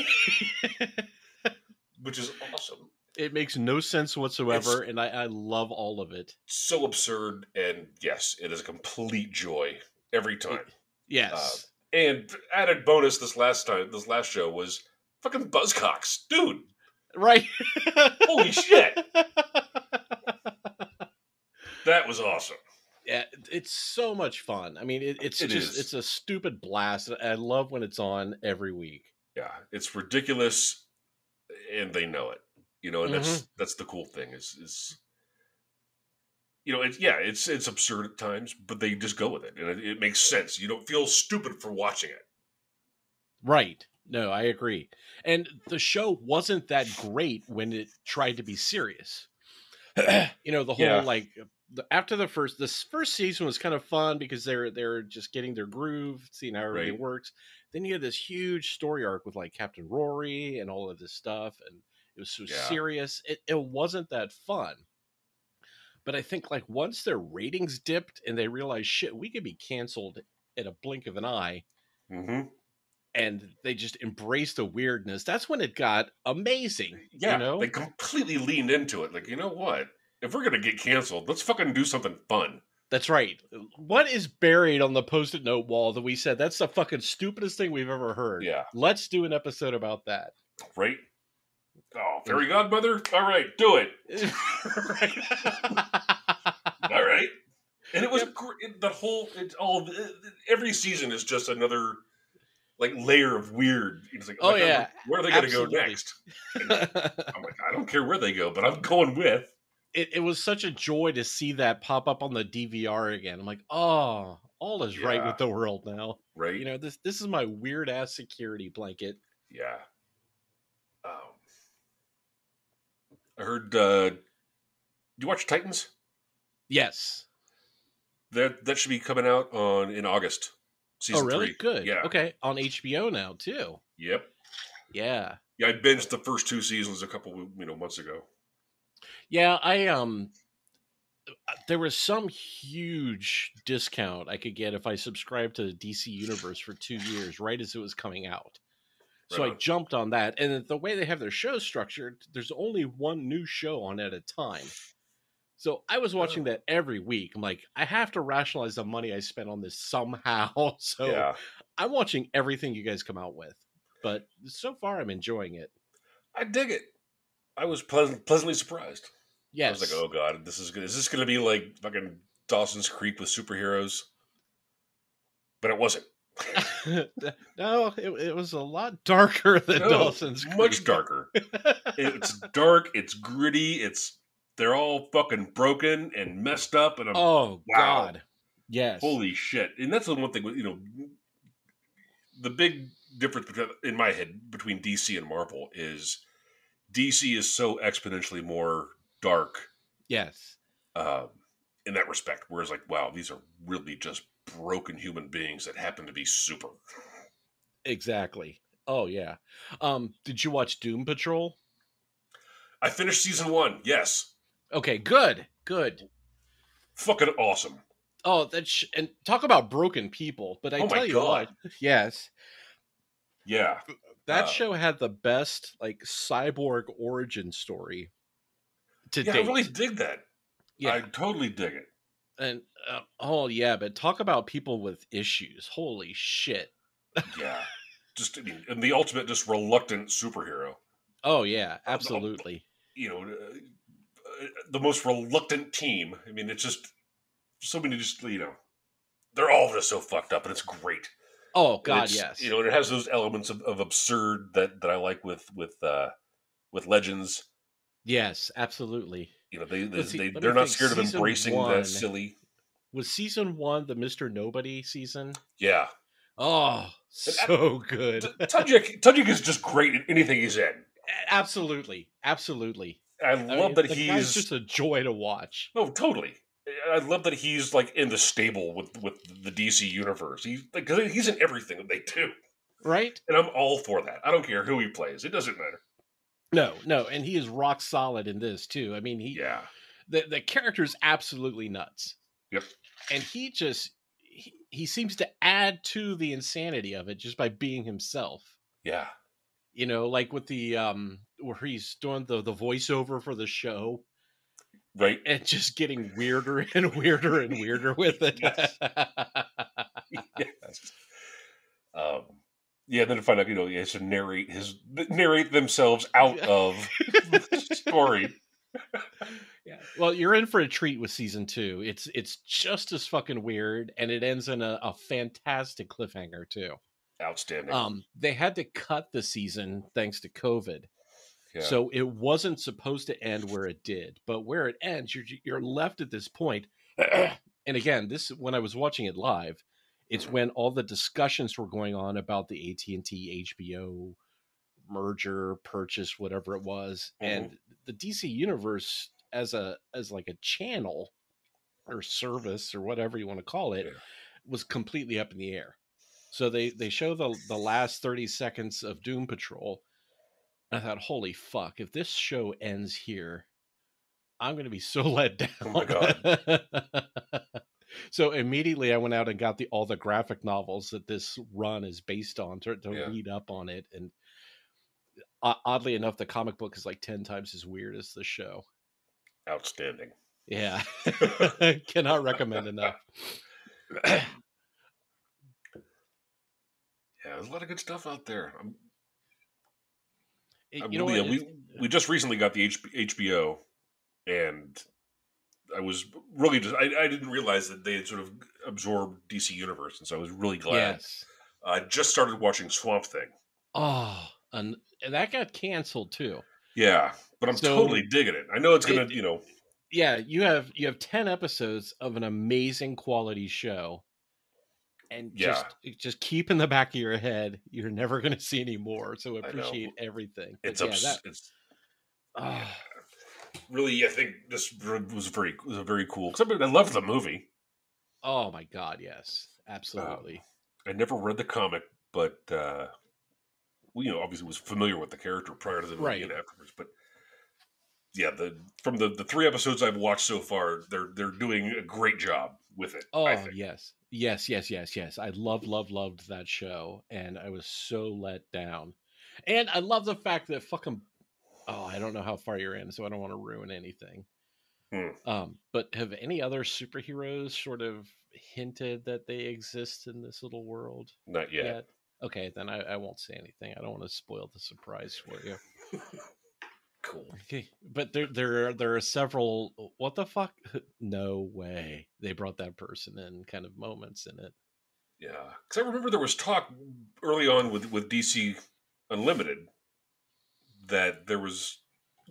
which is awesome. It makes no sense whatsoever, and I love all of it. So absurd, and yes, it is a complete joy every It, time. yes. And added bonus this last show was fucking Buzzcocks, dude. Right. Holy shit. That was awesome. Yeah, it's so much fun. I mean, it's a stupid blast. I love when it's on every week. Yeah, it's ridiculous, and they know it. You know, and that's the cool thing is you know, it's absurd at times, but they just go with it, and it makes sense. You don't feel stupid for watching it. Right. No, I agree. And the show wasn't that great when it tried to be serious. You know, the whole like after this first season was kind of fun because they're just getting their groove, seeing how everything works. Then you had this huge story arc with like Captain Rory and all of this stuff, and it was so serious. It wasn't that fun. But I think like once their ratings dipped and they realized, shit, we could be canceled in a blink of an eye. Mm-hmm. And they just embraced the weirdness. That's when it got amazing. Yeah, you know? They completely leaned into it. Like, you know what? If we're going to get canceled, let's fucking do something fun. That's right. What is buried on the Post-it note wall that we said, that's the fucking stupidest thing we've ever heard? Yeah. Let's do an episode about that. Right? Oh, fairy godmother? All right, do it. All right. And it was every season is just another like layer of weird. It's like, where are they going to go next? And I'm like, I don't care where they go, but I'm going with. It was such a joy to see that pop up on the DVR again. I'm like, oh, all is right with the world now. Right. You know, this is my weird ass security blanket. Yeah. I heard. Did you watch Titans? Yes. That should be coming out in August. Season 3. Good. Yeah. Okay. On HBO now too. Yep. Yeah. Yeah, I binged the first 2 seasons a couple months ago. Yeah, there was some huge discount I could get if I subscribed to the DC Universe for 2 years, right as it was coming out. So I jumped on that. And the way they have their show structured, there's only one new show on at a time. So I was watching that every week. I'm like, I have to rationalize the money I spent on this somehow. So I'm watching everything you guys come out with. But so far, I'm enjoying it. I dig it. I was pleasantly surprised. Yes. I was like, oh god, is this going to be like fucking Dawson's Creek with superheroes? But it wasn't. No, it was a lot darker than Dawson's Creek. Much darker. It's dark, it's gritty, they're all fucking broken and messed up, and God. Yes. Holy shit. And that's the one thing, the big difference in my head between DC and Marvel is DC is so exponentially more dark. Yes. In that respect. Whereas like, wow, these are really just broken human beings that happen to be super. Exactly. Oh yeah. Did you watch Doom Patrol? I finished season 1. Yes. Okay, good. Fucking awesome. Oh, and talk about broken people. But I tell you what, yes. Yeah. That show had the best like cyborg origin story to date. I really dig that. Yeah. I totally dig it. And but talk about people with issues. Holy shit. Yeah. And the ultimate just reluctant superhero. Oh yeah, absolutely. The most reluctant team. I mean, it's just so many. They're all just so fucked up, and it's great. Oh God, yes. It has those elements of absurd that I like with Legends. Yes, absolutely. They're not scared of embracing that silly. Was season 1 the Mr. Nobody season? Yeah. Oh, so good. Tajik is just great in anything he's in. Absolutely. I love that he's guy's just a joy to watch. Oh, totally. I love that he's like in the stable with the DC universe. He's in everything that they do, right? And I'm all for that. I don't care who he plays; it doesn't matter. No, and he is rock solid in this too. I mean, the character's absolutely nuts. Yep. And he seems to add to the insanity of it just by being himself. Yeah. You know, like with the where he's doing the voiceover for the show, Right. and just getting weirder and weirder and weirder with it. Yes. Yes. Yeah, then to find out, he has to narrate themselves out of the story. Yeah. Well, you're in for a treat with season 2. It's just as fucking weird, and it ends in a fantastic cliffhanger too. Outstanding. They had to cut the season thanks to COVID. Yeah. So it wasn't supposed to end where it did, but where it ends, you're left at this point. And again, this when I was watching it live, it's when all the discussions were going on about the AT&T HBO merger, purchase, whatever it was, and the DC Universe as like a channel or service or whatever you want to call it was completely up in the air. So they show the last 30 seconds of Doom Patrol. I thought, holy fuck, if this show ends here, I'm going to be so let down. Oh my God. So immediately I went out and got all the graphic novels that this run is based on to read up on it. And oddly enough, the comic book is like 10 times as weird as the show. Outstanding. Yeah. Cannot recommend enough. Yeah, there's a lot of good stuff out there. We just recently got the HBO, and I was really I didn't realize that they had sort of absorbed DC Universe, and so I was really glad. Yes. I just started watching Swamp Thing. Oh, and that got canceled too. Yeah, but I'm totally digging it. I know it's gonna, Yeah, you have 10 episodes of an amazing quality show. And just keep in the back of your head, you're never going to see any more. So appreciate everything. Really, I think this was very cool. Because I loved the movie. Oh my God, yes, absolutely. I never read the comic, but obviously was familiar with the character prior to the movie and afterwards. But yeah, from the 3 episodes I've watched so far, they're doing a great job with it. Oh yes. I loved that show, and I was so let down. And I love the fact that I don't know how far you're in, so I don't want to ruin anything. But have any other superheroes sort of hinted that they exist in this little world? Not yet. Okay, then I won't say anything. I don't want to spoil the surprise for you. Cool. Okay, but there are several. What the fuck? No way they brought that person in kind of moments in it. Yeah, because I remember there was talk early on with DC Unlimited that they were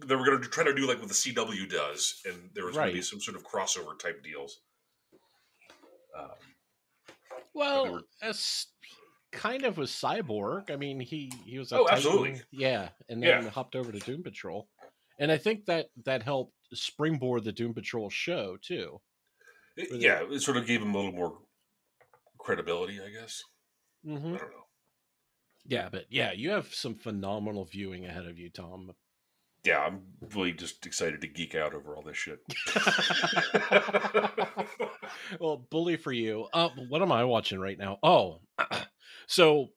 going to try to do like what the CW does, and there was going to be some sort of crossover type deals. As kind of with Cyborg. I mean, he was a absolutely, and then hopped over to Doom Patrol, and I think that helped springboard the Doom Patrol show too. It sort of gave him a little more credibility, I guess. Mm-hmm. I don't know. Yeah, but you have some phenomenal viewing ahead of you, Tom. Yeah, I'm really just excited to geek out over all this shit. Well, bully for you. What am I watching right now? Oh, so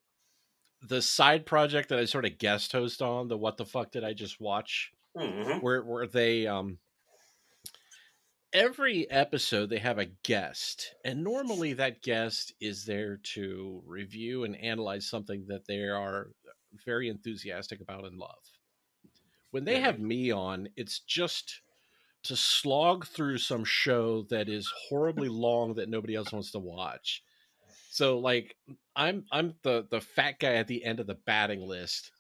the side project that I sort of guest host on, the What the Fuck Did I Just Watch? Mm-hmm. Where they every episode they have a guest, and normally that guest is there to review and analyze something that they are very enthusiastic about and love. When they have me on, it's just to slog through some show that is horribly long that nobody else wants to watch. So like I'm the fat guy at the end of the batting list.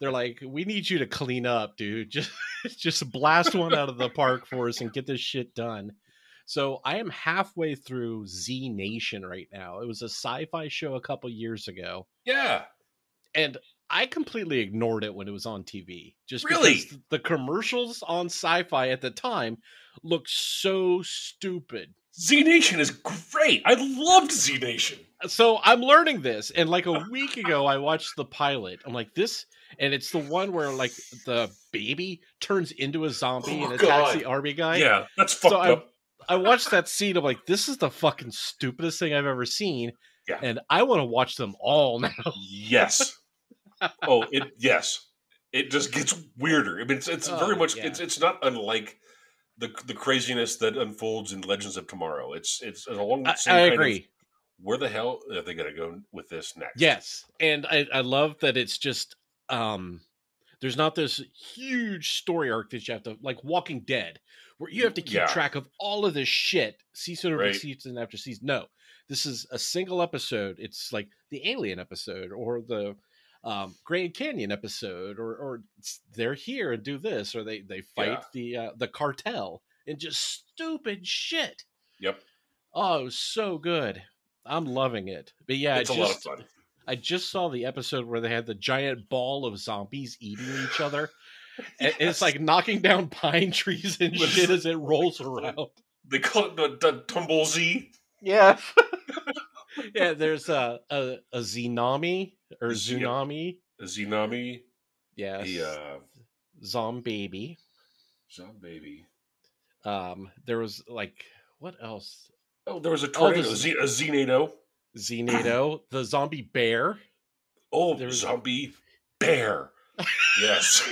They're like, we need you to clean up, dude. Just blast one out of the park for us and get this shit done. So I am halfway through Z Nation right now. It was a sci-fi show a couple years ago. Yeah. And I completely ignored it when it was on TV. Just really? Because the commercials on sci-fi at the time looked so stupid. Z Nation is great. I loved Z Nation. So I'm learning this, and like a week ago, I watched the pilot. I'm like, this, and it's the one where like the baby turns into a zombie and attacks the army guy. Yeah, that's fucked up. I watched that scene. I'm like, this is the fucking stupidest thing I've ever seen. Yeah. And I want to watch them all now. Yes. Oh, yes. It just gets weirder. I mean, it's very much yeah. it's not unlike the craziness that unfolds in Legends of Tomorrow. It's along the I same kind of agree. where the hell are they going to go with this next? Yes, and I love that it's just there's not this huge story arc that you have to, like Walking Dead, where you have to keep Yeah, track of all of this shit season over right. season after season. No, this is a single episode. It's like the Alien episode or the Grand Canyon episode, or they're here and do this, or they Yeah, fight the cartel and just stupid shit. yep. Oh, it was so good. I'm loving it. But yeah, It's a lot of fun. I just saw the episode where they had the giant ball of zombies eating each other. And it's Yes. like knocking down pine trees and shit as it rolls around. They call it the Tumble Z. Yeah. Yeah, there's a Zenami or A Tsunami. Zenami. Yes. A Zombaby. Zombaby. There was like, what else? Oh, there was a tornado. This A Zenado. Zenado, the zombie bear. Oh, There was zombie bear. Yes.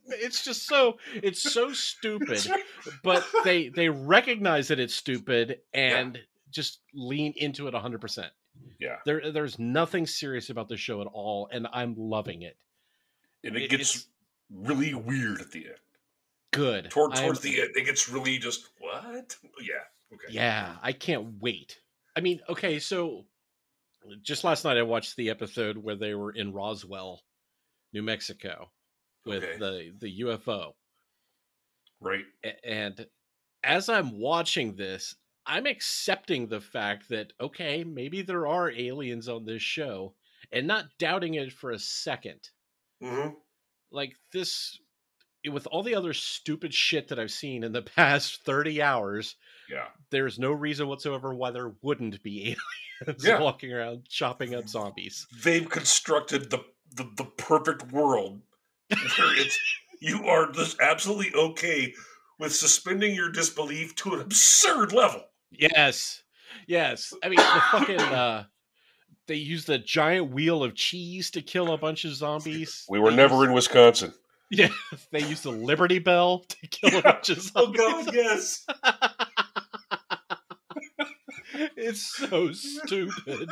it's just so stupid, but they recognize that it's stupid and just lean into it 100%. Yeah. There's nothing serious about the show at all, and I'm loving it. And it gets really weird at the end. Good. Towards the end, it gets really just what? Yeah. Okay. Yeah, I can't wait. I mean, okay, so just last night I watched the episode where they were in Roswell, New Mexico, with the UFO. Right. And as I'm watching this, I'm accepting the fact that, okay, maybe there are aliens on this show and not doubting it for a second. Mm-hmm. Like this, with all the other stupid shit that I've seen in the past 30 hours, there's no reason whatsoever why there wouldn't be aliens walking around chopping up zombies. They've constructed the perfect world where you are just absolutely okay with suspending your disbelief to an absurd level. Yes. I mean, the fucking they used a giant wheel of cheese to kill a bunch of zombies. We were never in Wisconsin. Yeah, they used the Liberty Bell to kill a bunch of zombies. Oh God, yes. It's so stupid.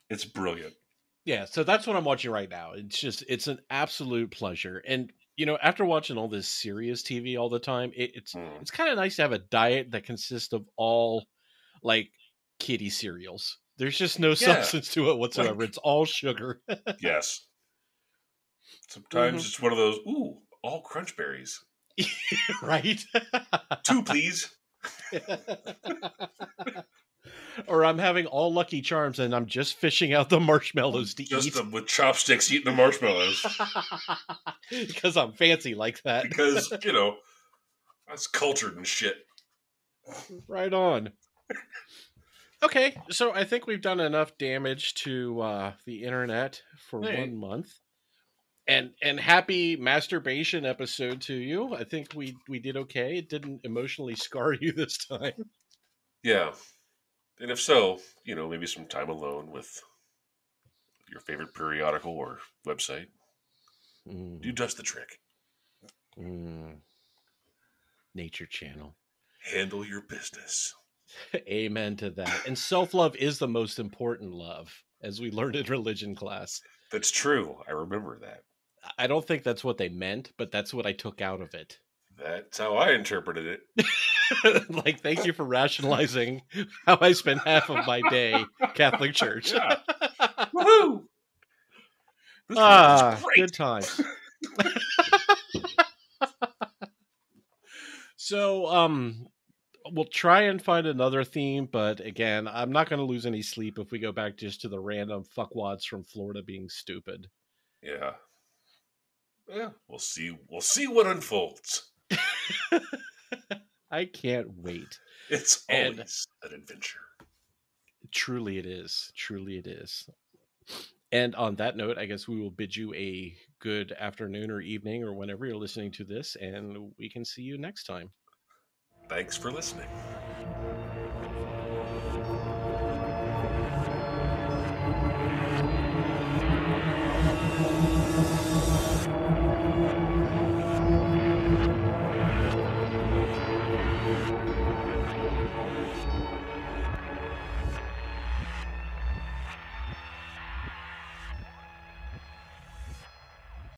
It's brilliant. Yeah, so that's what I'm watching right now. It's an absolute pleasure. And after watching all this serious TV all the time, it's kind of nice to have a diet that consists of all like kiddie cereals. There's just no substance to it whatsoever. It's all sugar. Yes. Sometimes it's one of those, all crunch berries. Right? 2, please. Or I'm having all Lucky Charms and I'm just fishing out the marshmallows to eat. With chopsticks eating the marshmallows. Because I'm fancy like that. Because, that's cultured and shit. Right on. Okay, so I think we've done enough damage to the internet for 1 month. And happy masturbation episode to you. I think we did okay. It didn't emotionally scar you this time. Yeah. And if so, maybe some time alone with your favorite periodical or website. Do just the trick. Nature Channel. Handle your business. Amen to that. And self-love is the most important love, as we learned in religion class. That's true. I remember that. I don't think that's what they meant, but that's what I took out of it. That's how I interpreted it. Like, thank you for rationalizing how I spend half of my day Catholic Church. Yeah. Woohoo! Good times. So, we'll try and find another theme, but again, I'm not going to lose any sleep if we go back just to the random fuckwads from Florida being stupid. Yeah. Yeah, we'll see. We'll see what unfolds. I can't wait. It's always an adventure. Truly it is. Truly it is. And on that note, I guess we will bid you a good afternoon or evening or whenever you're listening to this, and we can see you next time. Thanks for listening.